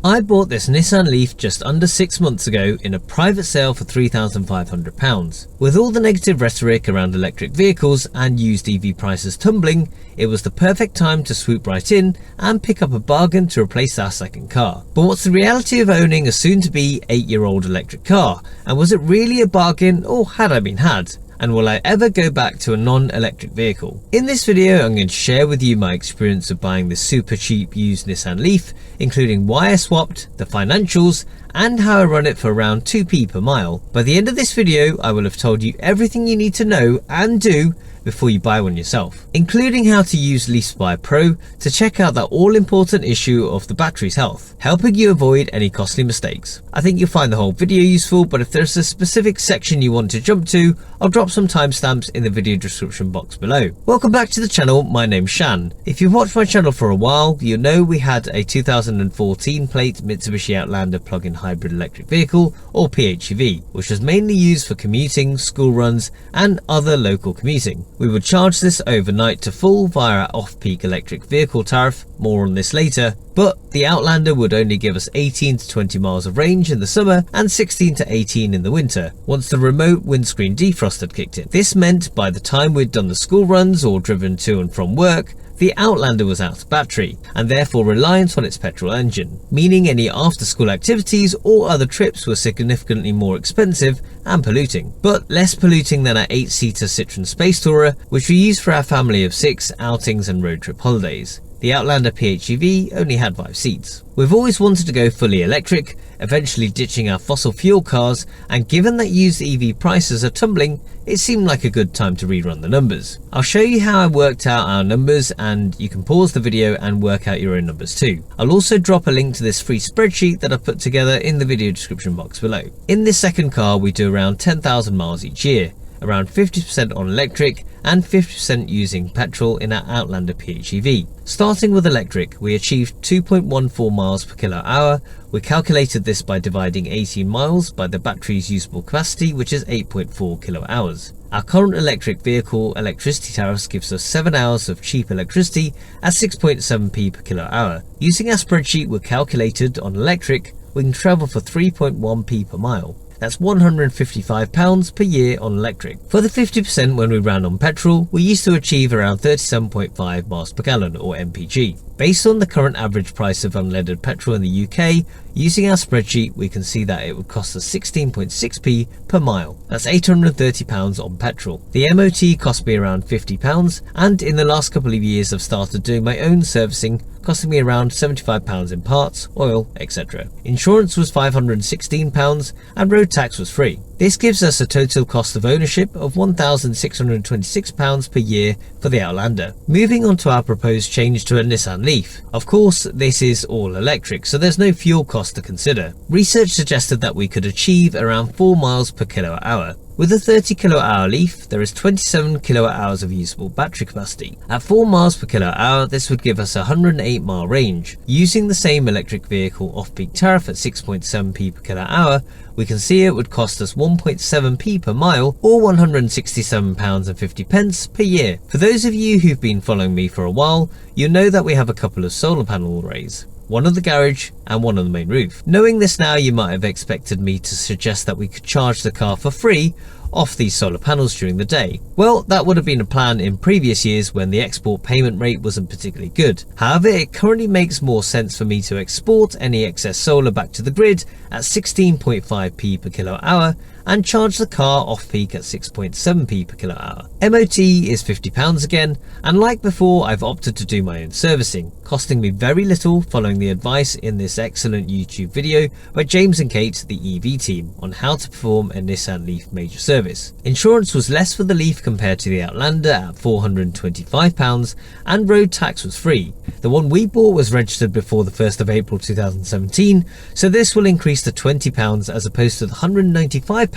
I bought this Nissan Leaf just under 6 months ago in a private sale for £3,500. With all the negative rhetoric around electric vehicles and used EV prices tumbling, it was the perfect time to swoop right in and pick up a bargain to replace our second car. But what's the reality of owning a soon-to-be 8-year-old electric car? And was it really a bargain, or had I been had? And will I ever go back to a non-electric vehicle? In this video, I'm going to share with you my experience of buying this super cheap used Nissan Leaf, including why I swapped, the financials, and how I run it for around 2p per mile. By the end of this video, I will have told you everything you need to know and do before you buy one yourself, including how to use Leaf Spy Pro to check out that all-important issue of the battery's health, helping you avoid any costly mistakes. I think you'll find the whole video useful, but if there's a specific section you want to jump to, I'll drop some timestamps in the video description box below. Welcome back to the channel, my name's Shan. If you've watched my channel for a while, you'll know we had a 2014 plate Mitsubishi Outlander plug-in hybrid electric vehicle, or PHEV, which was mainly used for commuting, school runs, and other local commuting. We would charge this overnight to full via our off-peak electric vehicle tariff, more on this later, but the Outlander would only give us 18 to 20 miles of range in the summer and 16 to 18 in the winter, once the remote windscreen defrost had kicked in. This meant by the time we'd done the school runs or driven to and from work, the Outlander was out of battery and therefore reliant on its petrol engine, meaning any after-school activities or other trips were significantly more expensive and polluting, but less polluting than our 8-seater Citroen Space Tourer, which we used for our family of 6 outings and road trip holidays. The Outlander PHEV only had 5 seats. We've always wanted to go fully electric, eventually ditching our fossil fuel cars, and given that used EV prices are tumbling, it seemed like a good time to rerun the numbers. I'll show you how I worked out our numbers, and you can pause the video and work out your own numbers too. I'll also drop a link to this free spreadsheet that I've put together in the video description box below. In this second car, we do around 10,000 miles each year, around 50% on electric and 50% using petrol in our Outlander PHEV. Starting with electric, we achieved 2.14 miles per kilowatt hour. We calculated this by dividing 18 miles by the battery's usable capacity, which is 8.4 kilowatt hours. Our current electric vehicle electricity tariffs gives us 7 hours of cheap electricity at 6.7p per kilowatt hour. Using our spreadsheet we calculated on electric, we can travel for 3.1p per mile. That's £155 per year on electric. For the 50% when we ran on petrol, we used to achieve around 37.5 miles per gallon, or mpg. Based on the current average price of unleaded petrol in the UK, using our spreadsheet we can see that it would cost us 16.6p per mile. That's £830 on petrol. The MOT cost me around £50, and in the last couple of years I've started doing my own servicing, costing me around £75 in parts, oil, etc. Insurance was £516 and road tax was free. This gives us a total cost of ownership of £1,626 per year for the Outlander. Moving on to our proposed change to a Nissan Leaf. Of course, this is all electric, so there's no fuel cost to consider. Research suggested that we could achieve around 4 miles per kilowatt hour. With a 30 kilowatt hour Leaf, there is 27 kilowatt hours of usable battery capacity. At 4 miles per kilowatt hour, this would give us a 108 mile range. Using the same electric vehicle off-peak tariff at 6.7p per kilowatt hour, we can see it would cost us 1.7p per mile, or £167.50 per year. For those of you who've been following me for a while, you'll know that we have a couple of solar panel arrays, one on the garage and one on the main roof. Knowing this now, you might have expected me to suggest that we could charge the car for free off these solar panels during the day. Well, that would have been a plan in previous years when the export payment rate wasn't particularly good. However, it currently makes more sense for me to export any excess solar back to the grid at 16.5p per kilowatt hour and charge the car off-peak at 6.7p per kilowatt hour. MOT is £50 again, and like before, I've opted to do my own servicing, costing me very little following the advice in this excellent YouTube video by James and Kate, the EV team, on how to perform a Nissan Leaf major service. Insurance was less for the Leaf compared to the Outlander at £425, and road tax was free. The one we bought was registered before the 1st of April 2017, so this will increase to £20 as opposed to the £195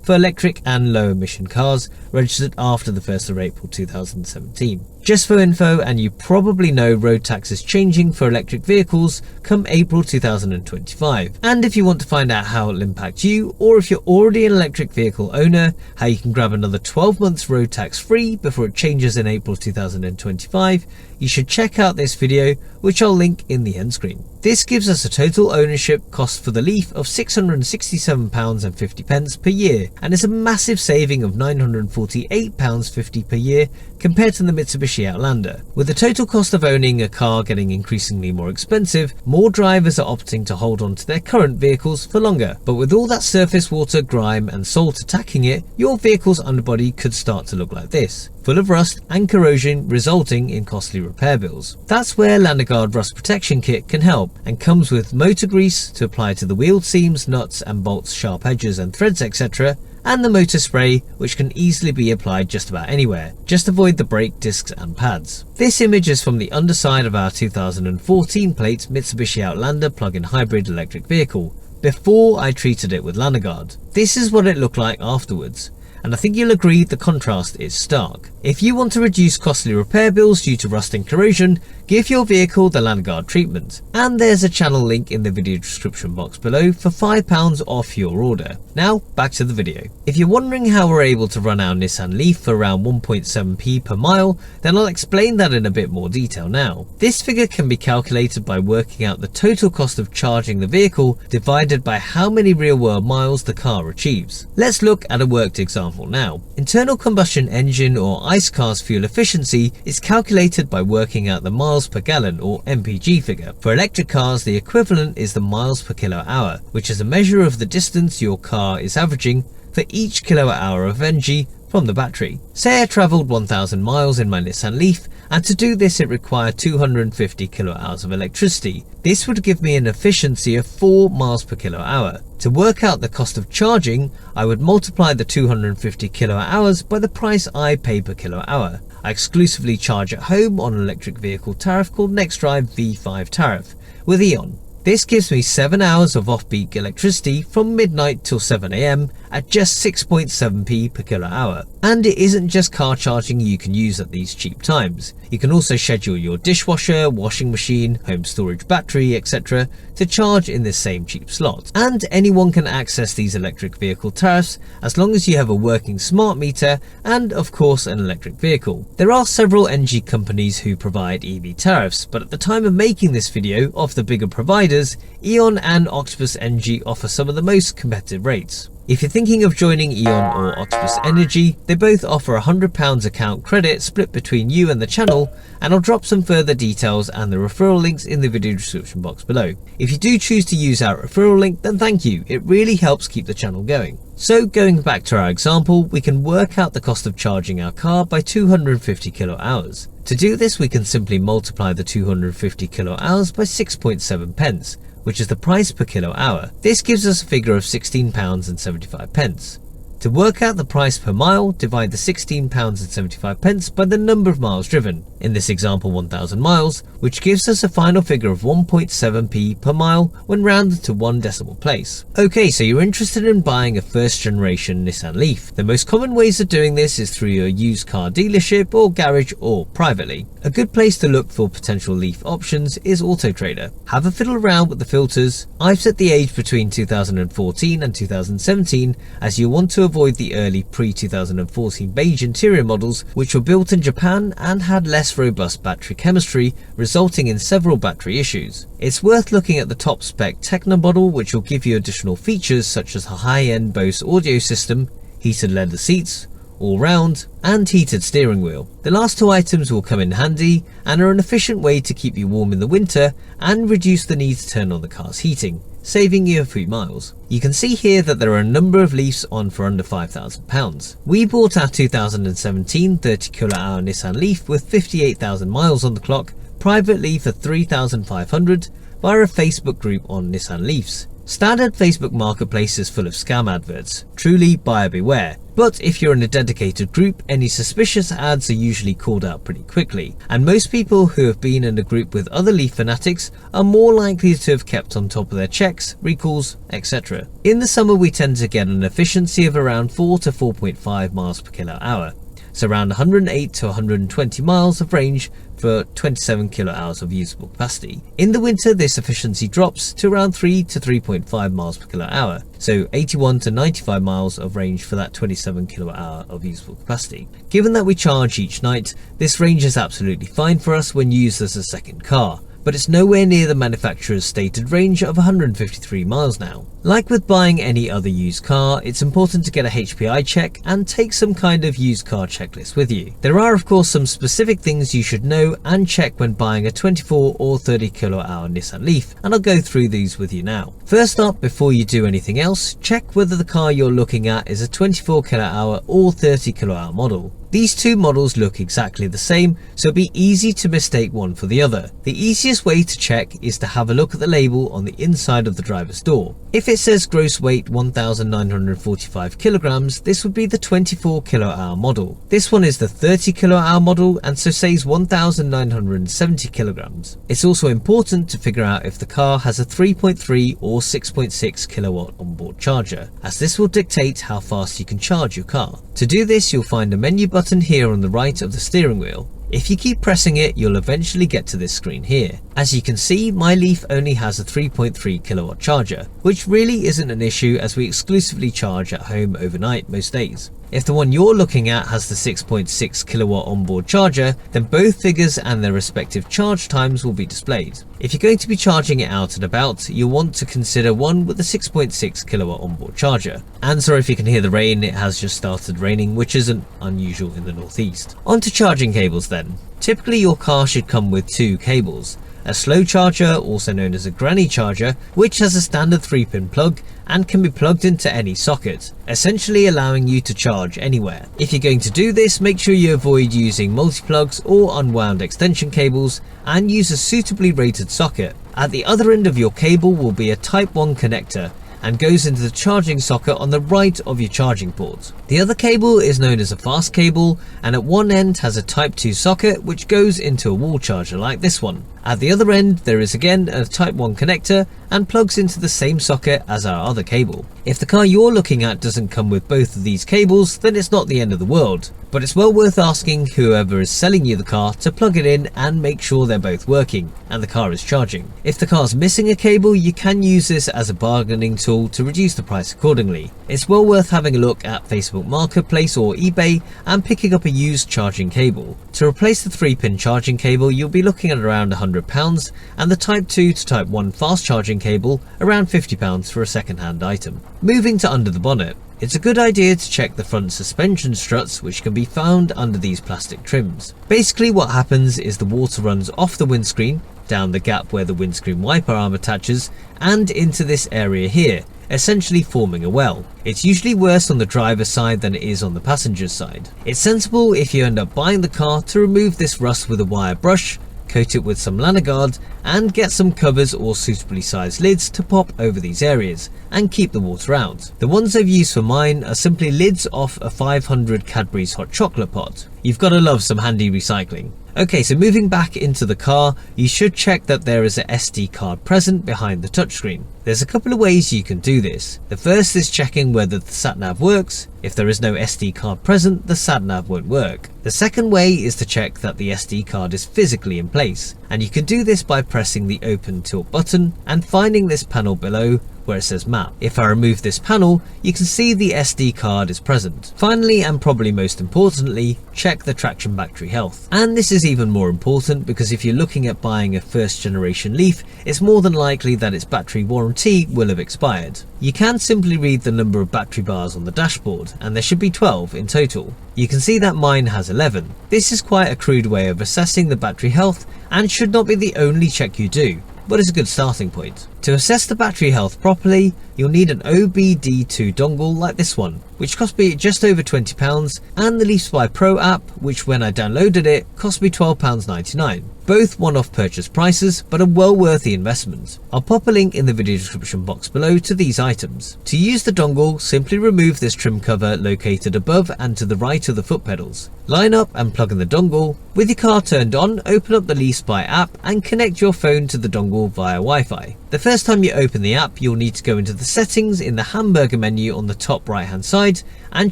for electric and low emission cars registered after the 1st of April 2017. Just for info, and you probably know road tax is changing for electric vehicles come April 2025. And if you want to find out how it'll impact you, or if you're already an electric vehicle owner, how you can grab another 12 months road tax free before it changes in April 2025, you should check out this video, which I'll link in the end screen. This gives us a total ownership cost for the Leaf of £667.50 per year, and is a massive saving of £948.50 per year compared to the Mitsubishi Outlander. With the total cost of owning a car getting increasingly more expensive, more drivers are opting to hold on to their current vehicles for longer. But with all that surface water, grime and salt attacking it, your vehicle's underbody could start to look like this, full of rust and corrosion, resulting in costly repair bills. That's where Lanoguard Rust Protection Kit can help, and comes with motor grease to apply to the wheel seams, nuts and bolts, sharp edges and threads, etc., and the motor spray, which can easily be applied just about anywhere. Just avoid the brake discs and pads. This image is from the underside of our 2014 plate Mitsubishi Outlander plug-in hybrid electric vehicle, before I treated it with Lanoguard. This is what it looked like afterwards, and I think you'll agree the contrast is stark. If you want to reduce costly repair bills due to rust and corrosion, give your vehicle the Lanoguard treatment. And there's a channel link in the video description box below for £5 off your order. Now back to the video. If you're wondering how we're able to run our Nissan Leaf for around 1.7p per mile, then I'll explain that in a bit more detail now. This figure can be calculated by working out the total cost of charging the vehicle divided by how many real-world miles the car achieves. Let's look at a worked example now. Internal combustion engine or ICE car's fuel efficiency is calculated by working out the miles per gallon or MPG figure. For electric cars, the equivalent is the miles per kilowatt hour, which is a measure of the distance your car is averaging for each kilowatt hour of energy from the battery. Say I travelled 1000 miles in my Nissan Leaf, and to do this it required 250 kilowatt hours of electricity. This would give me an efficiency of 4 miles per kilowatt hour. To work out the cost of charging, I would multiply the 250 kilowatt hours by the price I pay per kilowatt hour. I exclusively charge at home on an electric vehicle tariff called NextDrive V5 tariff with E.ON. This gives me 7 hours of off-peak electricity from midnight till 7 AM at just 6.7p per kilowatt hour. And it isn't just car charging you can use at these cheap times. You can also schedule your dishwasher, washing machine, home storage battery, etc. to charge in this same cheap slot. And anyone can access these electric vehicle tariffs as long as you have a working smart meter and of course an electric vehicle. There are several energy companies who provide EV tariffs, but at the time of making this video, of the bigger providers, E.ON and Octopus Energy offer some of the most competitive rates. If you're thinking of joining E.ON or Octopus Energy, they both offer a £100 account credit split between you and the channel, and I'll drop some further details and the referral links in the video description box below. If you do choose to use our referral link, then thank you, it really helps keep the channel going. So going back to our example, we can work out the cost of charging our car by 250 kilowatt hours. To do this, we can simply multiply the 250 kilowatt hours by 6.7 pence, which is the price per kilowatt hour. This gives us a figure of £16.75. To work out the price per mile, divide the £16.75 by the number of miles driven, in this example 1000 miles, which gives us a final figure of 1.7p per mile when rounded to one decimal place. Okay, so you're interested in buying a first generation Nissan Leaf. The most common ways of doing this is through your used car dealership or garage or privately. A good place to look for potential Leaf options is Auto Trader. Have a fiddle around with the filters. I've set the age between 2014 and 2017 as you want to avoid the early pre-2014 beige interior models, which were built in Japan and had less robust battery chemistry, resulting in several battery issues. It's worth looking at the top spec Techno model, which will give you additional features such as a high-end Bose audio system, heated leather seats, all-round, and heated steering wheel. The last two items will come in handy and are an efficient way to keep you warm in the winter and reduce the need to turn on the car's heating, saving you a few miles. You can see here that there are a number of Leafs on for under £5,000. We bought our 2017 30 kWh Nissan Leaf with 58,000 miles on the clock privately for £3,500 via a Facebook group on Nissan Leafs. Standard Facebook marketplace is full of scam adverts, truly buyer beware. But if you're in a dedicated group, any suspicious ads are usually called out pretty quickly, and most people who have been in a group with other Leaf fanatics are more likely to have kept on top of their checks, recalls, etc. In the summer we tend to get an efficiency of around 4 to 4.5 miles per kilowatt hour. so around 108 to 120 miles of range for 27 kWh of usable capacity. In the winter, this efficiency drops to around 3 to 3.5 miles per kWh, so 81 to 95 miles of range for that 27 kWh of usable capacity. Given that we charge each night, this range is absolutely fine for us when used as a second car, but it's nowhere near the manufacturer's stated range of 153 miles now. Like with buying any other used car, it's important to get a HPI check and take some kind of used car checklist with you. There are of course some specific things you should know and check when buying a 24 or 30 kWh Nissan Leaf, and I'll go through these with you now. First up, before you do anything else, check whether the car you're looking at is a 24 kWh or 30 kWh model. These two models look exactly the same, so it'll be easy to mistake one for the other. The easiest way to check is to have a look at the label on the inside of the driver's door. If it says gross weight 1,945 kilograms, this would be the 24 kWh model. This one is the 30 kWh model and so says 1,970 kilograms. It's also important to figure out if the car has a 3.3 or 6.6 kilowatt onboard charger, as this will dictate how fast you can charge your car. To do this, you'll find a menu button here on the right of the steering wheel. If you keep pressing it, you'll eventually get to this screen here. As you can see, my Leaf only has a 3.3 kilowatt charger, which really isn't an issue as we exclusively charge at home overnight most days. If the one you're looking at has the 6.6 kilowatt onboard charger, then both figures and their respective charge times will be displayed. If you're going to be charging it out and about, you'll want to consider one with a 6.6 kilowatt onboard charger. And sorry if you can hear the rain, it has just started raining, which isn't unusual in the northeast. On to charging cables then. Typically your car should come with two cables. A slow charger, also known as a granny charger, which has a standard 3-pin plug and can be plugged into any socket, essentially allowing you to charge anywhere. If you're going to do this, make sure you avoid using multi-plugs or unwound extension cables and use a suitably rated socket. At the other end of your cable will be a Type 1 connector and goes into the charging socket on the right of your charging port. The other cable is known as a fast cable and at one end has a Type 2 socket which goes into a wall charger like this one. At the other end there is again a Type 1 connector and plugs into the same socket as our other cable. If the car you're looking at doesn't come with both of these cables, then it's not the end of the world, but it's well worth asking whoever is selling you the car to plug it in and make sure they're both working and the car is charging. If the car's missing a cable, you can use this as a bargaining tool to reduce the price accordingly. It's well worth having a look at Facebook Marketplace or eBay and picking up a used charging cable. To replace the 3-pin charging cable, you'll be looking at around £100 and the Type 2 to Type 1 fast charging cable around £50 for a second-hand item. Moving to under the bonnet. It's a good idea to check the front suspension struts, which can be found under these plastic trims. Basically what happens is the water runs off the windscreen, down the gap where the windscreen wiper arm attaches, and into this area here, essentially forming a well. It's usually worse on the driver's side than it is on the passenger's side. It's sensible if you end up buying the car to remove this rust with a wire brush, coat it with some Lanoguard and get some covers or suitably sized lids to pop over these areas and keep the water out. The ones I've used for mine are simply lids off a 500 Cadbury's hot chocolate pot. You've got to love some handy recycling. Okay, so moving back into the car, you should check that there is a SD card present behind the touchscreen. There's a couple of ways you can do this. The first is checking whether the sat-nav works. If there is no SD card present, the sat-nav won't work. The second way is to check that the SD card is physically in place, and you can do this by pressing the open tilt button and finding this panel below where it says map. If I remove this panel, you can see the SD card is present. Finally, and probably most importantly, check the traction battery health. And this is even more important because if you're looking at buying a first generation Leaf, it's more than likely that its battery warranty will have expired. You can simply read the number of battery bars on the dashboard, and there should be 12 in total. You can see that mine has 11. This is quite a crude way of assessing the battery health and should not be the only check you do, but it's a good starting point. To assess the battery health properly, you'll need an OBD2 dongle like this one, which cost me just over £20, and the Leaf Spy Pro app, which when I downloaded it cost me £12.99. Both one-off purchase prices, but a well worth the investment. I'll pop a link in the video description box below to these items. To use the dongle, simply remove this trim cover located above and to the right of the foot pedals. Line up and plug in the dongle. With your car turned on, open up the Leaf Spy app and connect your phone to the dongle via Wi-Fi. The first time you open the app, you'll need to go into the settings in the hamburger menu on the top right hand side side and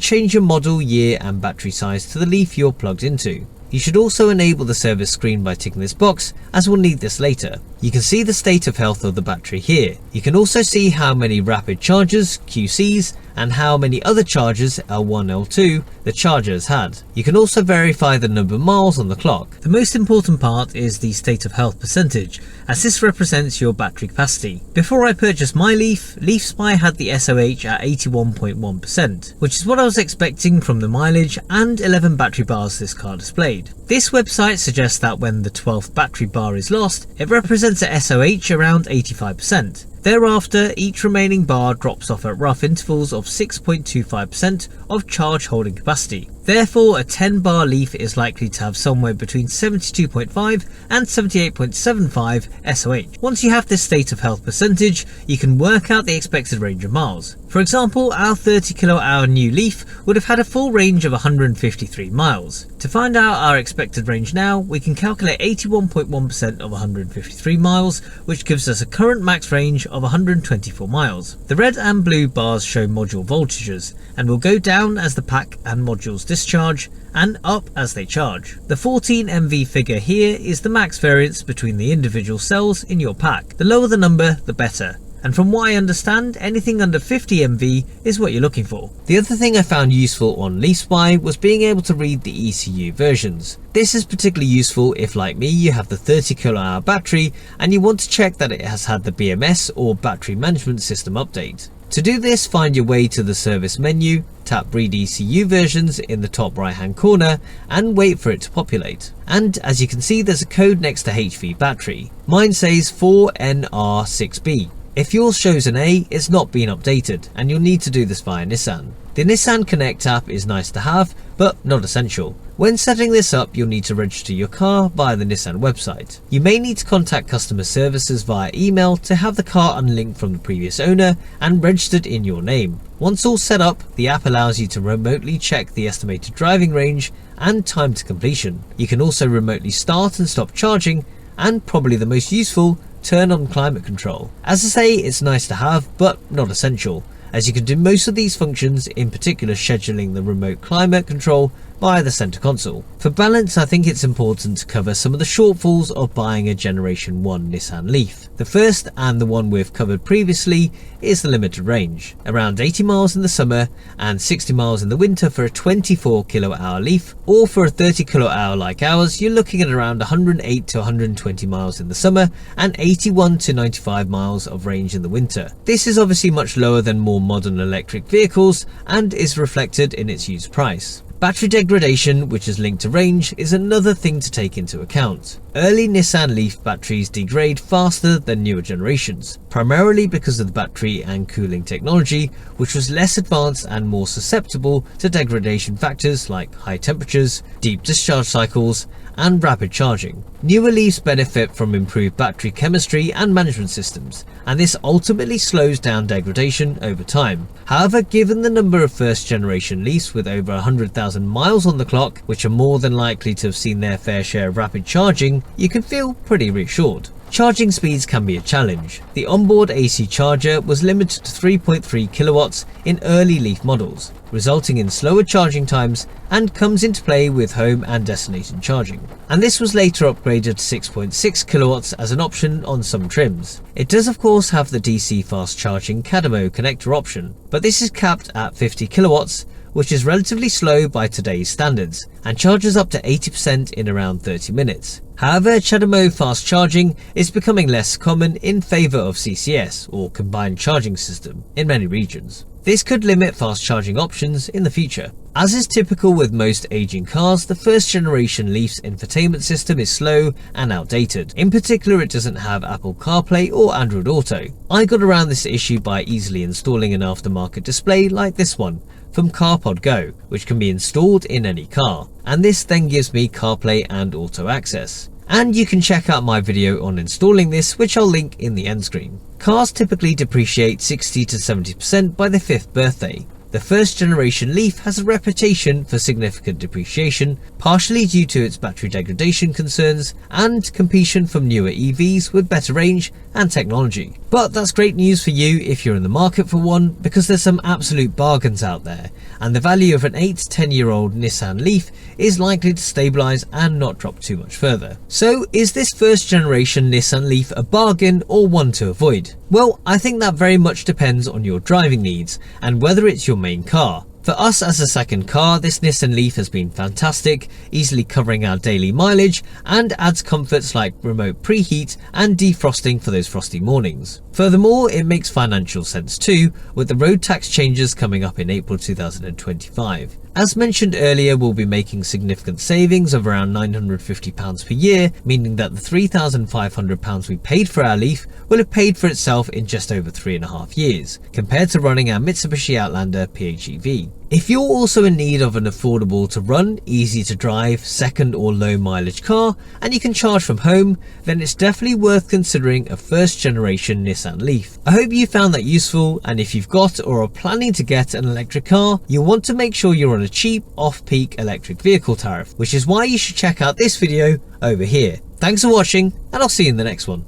change your model, year and battery size to the Leaf you're plugged into. You should also enable the service screen by ticking this box, as we'll need this later. You can see the state of health of the battery here. You can also see how many rapid chargers, QCs, and how many other chargers, L1, L2, the charger has had. You can also verify the number of miles on the clock. The most important part is the state of health percentage, as this represents your battery capacity. Before I purchased my Leaf, LeafSpy had the SOH at 81.1%, which is what I was expecting from the mileage and 11 battery bars this car displayed. This website suggests that when the 12th battery bar is lost, it represents a SOH around 85%. Thereafter, each remaining bar drops off at rough intervals of 6.25% of charge holding capacity. Therefore, a 10 bar Leaf is likely to have somewhere between 72.5 and 78.75 SOH. Once you have this state of health percentage, you can work out the expected range of miles. For example, our 30 kWh new Leaf would have had a full range of 153 miles. To find out our expected range now, we can calculate 81.1% of 153 miles, which gives us a current max range of 124 miles. The red and blue bars show module voltages and will go down as the pack and modules discharge and up as they charge. The 14 MV figure here is the max variance between the individual cells in your pack. The lower the number, the better. And from what I understand, anything under 50 MV is what you're looking for. The other thing I found useful on LeafSpy was being able to read the ECU versions. This is particularly useful if, like me, you have the 30 kWh battery and you want to check that it has had the BMS or battery management system update. To do this, find your way to the service menu, tap read ECU versions in the top right hand corner and wait for it to populate. And as you can see, there's a code next to HV battery. Mine says 4NR6B. If yours shows an A, it's not been updated and you'll need to do this via Nissan. The Nissan Connect app is nice to have, but not essential. When setting this up, you'll need to register your car via the Nissan website. You may need to contact customer services via email to have the car unlinked from the previous owner and registered in your name. Once all set up, the app allows you to remotely check the estimated driving range and time to completion. You can also remotely start and stop charging, and probably the most useful, turn on climate control. As I say, it's nice to have, but not essential, as you can do most of these functions, in particular scheduling the remote climate control via the center console. For balance, I think it's important to cover some of the shortfalls of buying a Generation 1 Nissan Leaf. The first, and the one we've covered previously, is the limited range. Around 80 miles in the summer and 60 miles in the winter for a 24 kWh Leaf, or for a 30 kWh like ours, you're looking at around 108 to 120 miles in the summer and 81 to 95 miles of range in the winter. This is obviously much lower than more modern electric vehicles and is reflected in its used price. Battery degradation, which is linked to range, is another thing to take into account. Early Nissan Leaf batteries degrade faster than newer generations, primarily because of the battery and cooling technology, which was less advanced and more susceptible to degradation factors like high temperatures, deep discharge cycles, and rapid charging. Newer Leafs benefit from improved battery chemistry and management systems, and this ultimately slows down degradation over time. However, given the number of first generation Leafs with over 100,000 miles on the clock, which are more than likely to have seen their fair share of rapid charging, you can feel pretty reassured. Charging speeds can be a challenge. The onboard AC charger was limited to 3.3 kilowatts in early Leaf models, resulting in slower charging times, and comes into play with home and destination charging. And this was later upgraded to 6.6 kilowatts as an option on some trims. It does of course have the DC fast charging CADMO connector option, but this is capped at 50 kilowatts, which is relatively slow by today's standards, and charges up to 80% in around 30 minutes. However, CADMO fast charging is becoming less common in favour of CCS, or combined charging system, in many regions. This could limit fast charging options in the future. As is typical with most aging cars, the first generation Leaf's infotainment system is slow and outdated. In particular, it doesn't have Apple CarPlay or Android Auto. I got around this issue by easily installing an aftermarket display like this one from CarPod Go, which can be installed in any car, and this then gives me CarPlay and auto access. And you can check out my video on installing this, which I'll link in the end screen. Cars typically depreciate 60 to 70% by their 5th birthday. The first generation Leaf has a reputation for significant depreciation, partially due to its battery degradation concerns and competition from newer EVs with better range and technology. But that's great news for you if you're in the market for one, because there's some absolute bargains out there, and the value of an 8 to 10 year old Nissan Leaf is likely to stabilise and not drop too much further. So is this first generation Nissan Leaf a bargain or one to avoid? Well, I think that very much depends on your driving needs and whether it's your main car. For us as a second car, this Nissan Leaf has been fantastic, easily covering our daily mileage and adds comforts like remote preheat and defrosting for those frosty mornings. Furthermore, it makes financial sense too, with the road tax changes coming up in April 2025. As mentioned earlier, we'll be making significant savings of around £950 per year, meaning that the £3,500 we paid for our Leaf will have paid for itself in just over 3.5 years, compared to running our Mitsubishi Outlander PHEV. If you're also in need of an affordable to run, easy to drive, second or low mileage car, and you can charge from home, then it's definitely worth considering a first generation Nissan Leaf. I hope you found that useful, and if you've got or are planning to get an electric car, you'll want to make sure you're on a cheap off-peak electric vehicle tariff, which is why you should check out this video over here. Thanks for watching, and I'll see you in the next one.